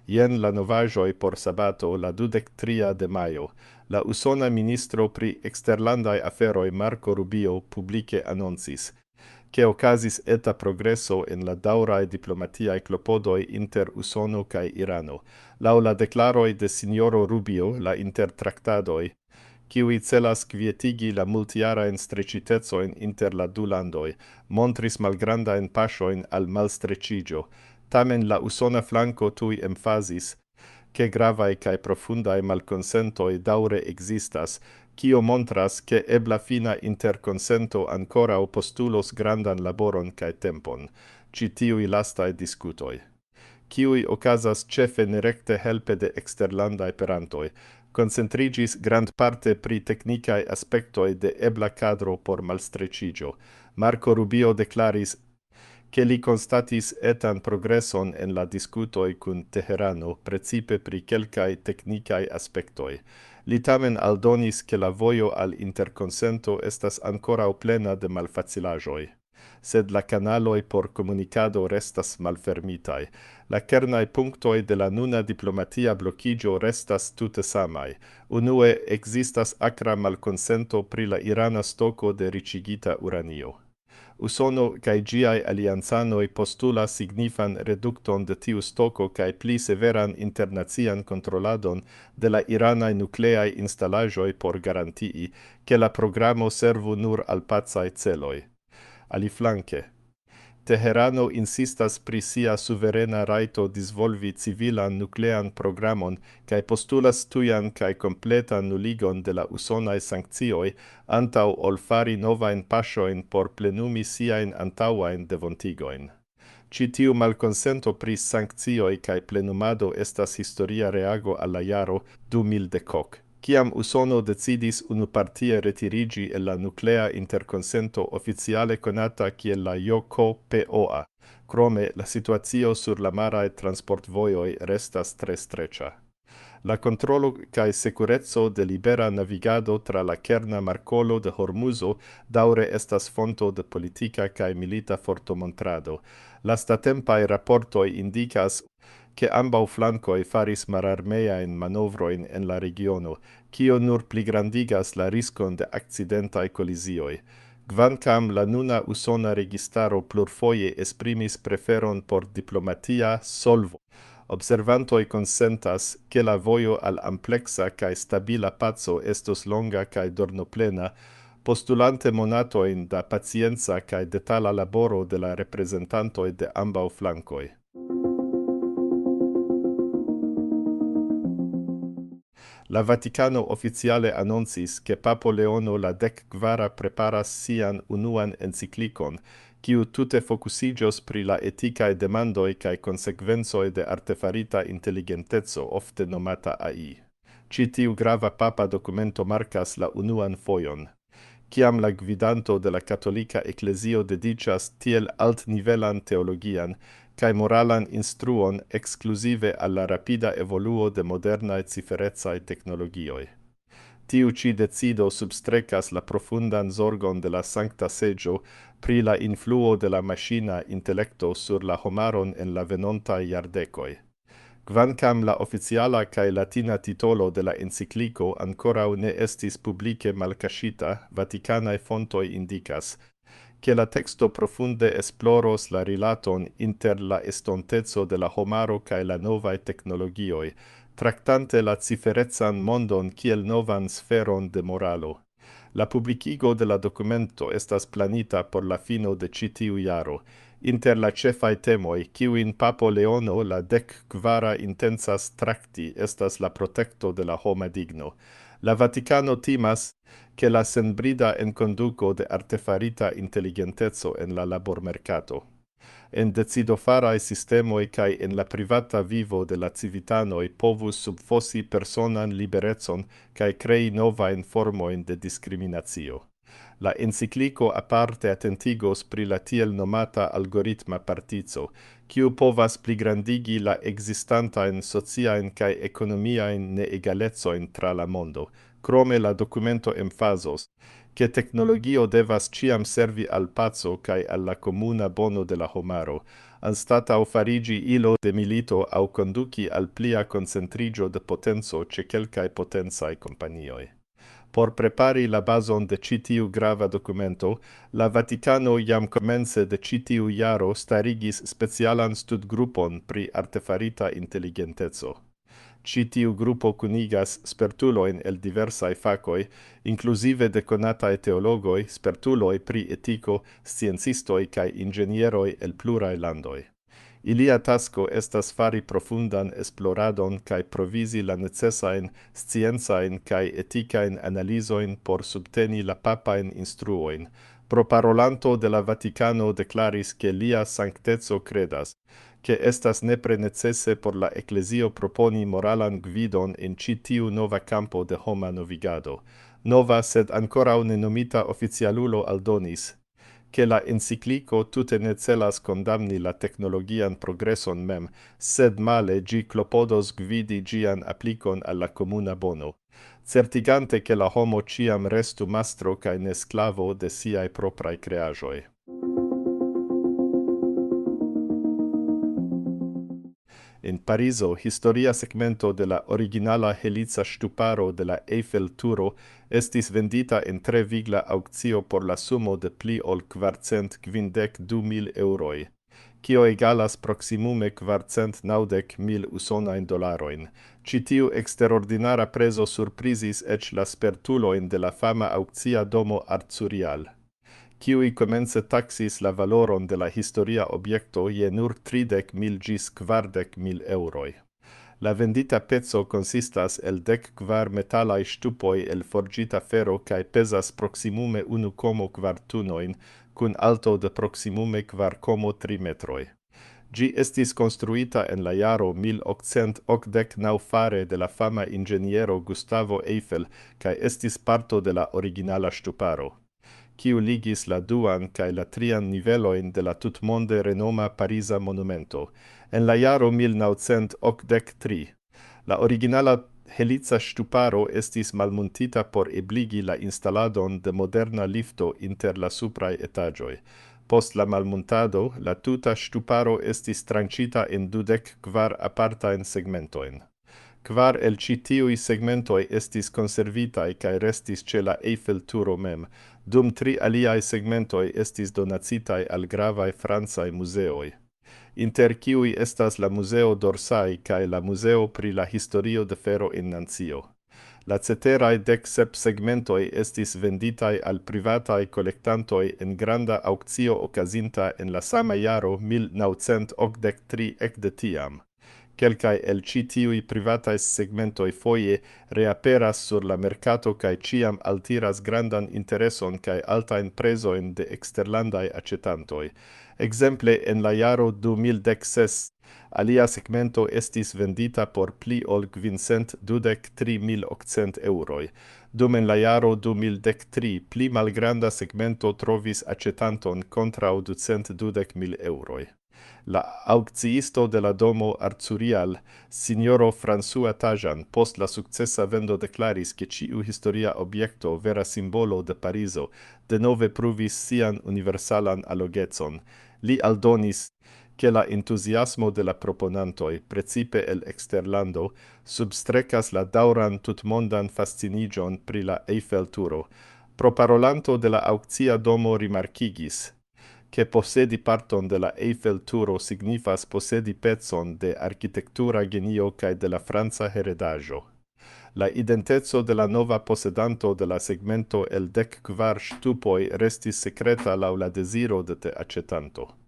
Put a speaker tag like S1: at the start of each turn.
S1: Jen la novaĵoj por sabato, la 23 de majo. La usona ministro pri eksterlandaj aferoj Marko Rubio publike anoncis, che okazis eta progreso en la daŭraj diplomatiaj klopodoj inter Usono kaj Irano. Laŭ la deklaroj de sinjoro Rubio, la intertraktadoj, kiuj celas kvietigi la multjarajn streĉitecojn inter la du landoj, montris malgrandajn paŝojn al malstreĉiĝo. Tamen la usona flanco tuj emfazis, che gravaj kaj profundaj malkonsentoj daŭre ekzistas, kio montras, che ebla fina interkonsento ankoraŭ postulos grandan laboron kaj tempon. Ĉi tiuj lastaj diskutoj, kiuj okazas ĉefe nerekte helpe de eksterlandaj perantoj, koncentriĝis grandparte pri teknikaj aspektoj de ebla kadro por malstreĉiĝo. Marko Rubio deklaris, che li constatis etan progreson en la discutoi cun Teherano, precipe pri quelcae technicae aspectoi. Li tamen aldonis che la vojo al interconsento estas ancora plena de malfacilajoi, sed la canaloi por comunicado restas malfermitai. La kernae punctoi de la nuna diplomatia blocigio restas tute samai. Unue existas acra malconsento pri la irana stoko de ricigita uranio. Usono kaj ĝiaj aliancanoj postulas signifan redukton de tiu stoko kaj pli severan internacian kontroladon de la iranaj nukleaj instalaĵoj por garantii, ke la programo servu nur al pacaj celoj. Aliflanke, Teherano insistas pri sia suverena rajto disvolvi civilan nuklean programon kaj postulas tujan kaj kompletan nuligon de la usonaj sankcioj antaŭ ol fari novajn paŝojn por plenumi siajn antaŭajn devontigojn. Ĉi tiu malkonsento pri sankcioj kaj plenumado estas historia reago al la jaro 2010. Kiam Usono decidis unupartie retirigi el la nuclea interconsento oficiale conata kiel la JOCPOA. Krome, la situacio sur la marae transportvojoj restas tre streĉa. La kontrolo kaj sekureco de libera navigado tra la kerna markolo de Hormuzo daŭre estas fonto de politika kaj milita fortomontrado. Lastatempaj raportoj indikas, che ambaŭ flankoj faris mararmeajn manovrojn en la regiono, kio nur pligrandigas la riskon de akcidentaj kolizioj. Kvankam la nuna usona registaro plurfoje esprimis preferon por diplomatia solvo, observantoj konsentas, ke la vojo al ampleksa kaj stabila paco estos longa kaj dornoplena, postulante monatojn da pacienca kaj detala laboro de la reprezentantoj de ambaŭ flankoj. La Vaticano oficiale anoncis, che Papo Leono la 14 preparas sian unuan enciklikon, kiu tute fokusiĝos pri la etikae demandoj kaj konsekvencoj de artefarita inteligenteco, ofte nomata AI. Ĉi tiu grava papa dokumento markas la unuan fojon, kiam la gvidanto de la katolika eklezio dediĉas tiel altnivelan teologian kaj moralan instruon ekskluzive al la rapida evoluo de modernaj ciferecaj teknologioj. Tiu ĉi decido substrekas la profundan zorgon de la Sankta Seĝo pri la influo de la maŝina intelekto sur la homaron en la venontaj jardekoj. Kvankam la oficiala kaj latina titolo de la encikliko ankoraŭ ne estis publike malkaŝita, vatikanaj fontoj indikas, che la texto profunde esploros la rilaton inter la estonteco de la homaro kaj la novaj teknologioj, traktante la ciferecan mondon kiel novan sferon de moralo. La publikigo de la dokumento estas planita por la fino de ĉi tiu jaro. Inter la ĉefaj temoj, kiujn Papo Leono la 14 intencas trakti, estas la protekto de la homa digno. La Vaticano timas, che la senbrida enkonduko de artefarita inteligenteco en la labormerkato, en decidofaraj sistemoj kaj en la privata vivo de la civitanoj povus subfosi personan liberecon kaj krei novajn formojn de diskriminacio. La encikliko aparte atentigos pri la tiel nomata algoritma partico, kiu povas pligrandigi la ekzistantajn sociajn kaj ekonomiajn neegalecojn tra la mondo. Krome la dokumento emfazos, che teknologio devas ĉiam servi al paco kaj al la komuna bono de la homaro, anstatau farigi ilo de milito au conduci al plia concentriĝo de potenco ce kelkaj potencaj kompanioj. Por prepari la bazon de ĉi tiu grava dokumento, la Vatikano jam komence de ĉi tiu jaro starigis specialan studgrupon pri artefarita inteligenteco. Ĉi tiu grupo kunigas spertulojn el diversaj fakoj, inkluzive de konataj teologoj, spertuloj pri etiko, sciencistoj kaj inĝenieroj el pluraj landoj. Ilia tasko estas fari profundan esploradon kaj provizi la necesajn sciencajn kaj etikajn analizojn por subteni la papajn instruojn. Proparolanto de la Vatikano deklaris ke lia sankteco kredas, ke estas nepre necese por la eklezio proponi moralan gvidon en ĉi tiu nova kampo de homa novigado. Nova, sed ankoraŭ nenomita oficialulo aldonis, che la enciclico tute ne celas condamni la technologian progreson mem, sed male gi klopodos gvidi gian applicon alla comuna bono, certigante che la homo ciam restu mastro cae ne sclavo de siae proprae creagioi. In Pariso, historia segmento de la originala helica ŝtuparo de la Eiffel-turo estis vendita en tre vigla aukcio por la sumo de pli ol 452.000 euroj, kio egalas proksimume 490.000 usonajn dolarojn. Ĉi tiu eksterordinara prezo surprizis eĉ la spertulojn de la fama aukcia domo Arcurial, kiuj komence taxis la valoron de la historia objekto je nur 30.000 ĝis 40.000 euroj. La vendita pezzo consistas el 14 metalaj ŝtupoj el forĝita fero kaj pesas proksimume 1,4 tunojn, kun alto de proksimume 4,3 metroj. Ĝi estis konstruita en la jaro 1889 fare de la fama inĝeniero Gustavo Eiffel kaj estis parto de la originala ŝtuparo, kiu ligis la duan kaj la trian nivelojn de la tutmonde renoma Pariza monumento. En la jaro 1983, la originala helica ŝtuparo estis malmuntita por ebligi la instaladon de moderna lifto inter la supraj etaĝoj. Post la malmuntado, la tuta ŝtuparo estis tranĉita en 24 apartajn segmentojn. 4 el ĉi tiuj segmentoj estis konservitaj kaj restis ĉe la Eiffel-turo mem, dum 3 aliaj segmentoj estis donacitaj al gravaj francaj muzeoj, inter kiuj estas la Museo d'Orsay kaj la Museo pri la historio de fero en Nancio. La ceteraj 17 segmentoj estis venditaj al privataj kolektantoj en granda aukcio okazinta en la sama jaro 1983 ekde tiam. Kelkaj el ĉi tiuj privataj segmentoj foje reaperas sur la merkato kaj ĉiam altiras grandan intereson kaj altajn prezojn de eksterlandaj aĉetantoj. Ekzemple en la jaro 2016 alia segmento estis vendita por pli ol 523.800 euroj, dum en la jaro 2013 pli malgranda segmento trovis aĉetanton kontraŭ 220.000 euroj. La aukciisto de la domo Arcurial, sinjoro François Tajan, post la sukcesa vendo deklaris ke ĉiu historia objekto, vera simbolo de Parizo, denove pruvis sian universalan allogecon. Li aldonis che la entuziasmo de la proponantoj, precipe el eksterlando, substrekas la daŭran tutmondan fasciniĝon pri la Eiffel-turo. Proparolanto de la aukcia domo rimarkigis, che posedi parton de la Eiffel-turo signifas posedi pecon de architektura genio kaj de la franca heredaĵo. La identeco de la nova posedanto de la segmento el 14 ŝtupoj restis sekreta laŭ la deziro de te aĉetanto.